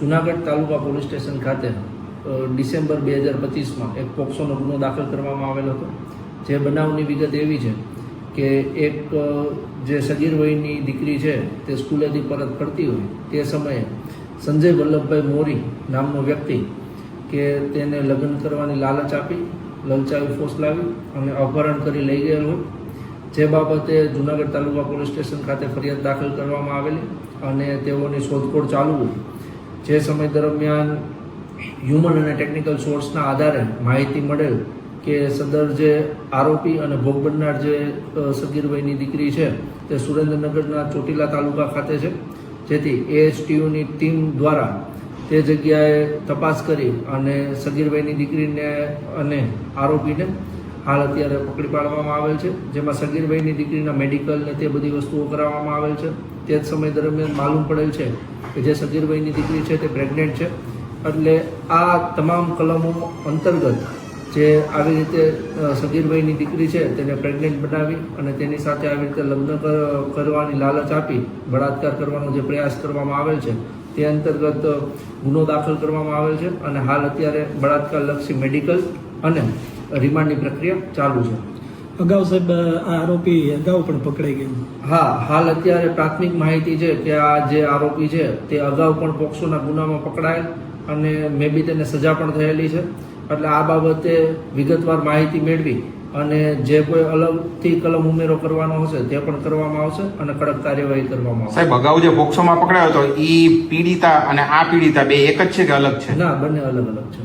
જુનાગઢ તાલુકા police station ખાતે December 2025માં એક પોક્સોનો ગુનો દાખલ કરવામાં આવેલો હતો. જે બનાવની વિગત એવી છે કે એક જે સગીર વયની દીકરી છે તે સ્કૂલેથી પરત ફરતી હોય તે સમયે સંજય વલ્લભભાઈ મોરી નામનો વ્યક્તિ કે તેને લગ્ન કરવાની લાલચ આપી, લલચાવી ફોસલાવી અને અપહરણ કરી લઈ ગયેલ હોય. જે બાબતે જુનાગઢ તાલુકા પોલીસ સ્ટેશન ખાતે ફરિયાદ દાખલ કરવામાં આવેલી અને તેઓની શોધખોળ ચાલુ હોય. જે સમય દરમિયાન હ્યુમન અને ટેકનિકલ સોર્સના આધારે માહિતી મળેલ કે સદર જે આરોપી અને ભોગ બનનાર જે સગીર વયની દીકરી છે તે સુરેન્દ્રનગરના ચોટીલા તાલુકા ખાતે છે. જેથી ASTUની ટીમ દ્વારા તે જગ્યાએ તપાસ કરી અને સગીર વયની દીકરીને અને આરોપીને હાલ અત્યારે પકડી પાડવામાં આવેલ છે. જેમાં સગીર વયની દીકરીના મેડિકલ ને તે બધી વસ્તુઓ કરાવવામાં આવેલ છે. તે જ સમય દરમિયાન માલુમ પડેલ છે કે જે સગીર વયની દીકરી છે તે પ્રેગ્નેન્ટ છે. એટલે આ તમામ કલમો અંતર્ગત જે આવી રીતે સગીર વયની દીકરી છે તેને પ્રેગ્નેન્ટ બનાવી અને તેની સાથે આવી રીતે લગ્ન કરવાની લાલચ આપી બળાત્કાર કરવાનો જે પ્રયાસ કરવામાં આવેલ છે તે અંતર્ગત ગુનો દાખલ કરવામાં આવેલ છે અને હાલ અત્યારે બળાત્કારલક્ષી મેડિકલ અને રિમાન્ડની પ્રક્રિયા ચાલુ છે. અગાઉ સાહેબ આ આરોપી અગાઉ પણ પકડાઈ ગયો? હા, હાલ અત્યારે પ્રાથમિક માહિતી છે કે આ જે આરોપી છે તે અગાઉ પણ પોક્સોના ગુનામાં પકડાયેલ અને મે બી તેને સજા પણ થયેલી છે. એટલે આ બાબતે વિગતવાર માહિતી મેળવી અને જે કોઈ અલગથી કલમ ઉમેરો કરવાનો હશે તે પણ કરવામાં આવશે અને કડક કાર્યવાહી કરવામાં આવશે. સાહેબ, અગાઉ જે પોક્સોમાં પકડાયો હતો એ પીડિતા અને આ પીડિતા બે એક જ છે કે અલગ છે? ના, બંને અલગ અલગ છે.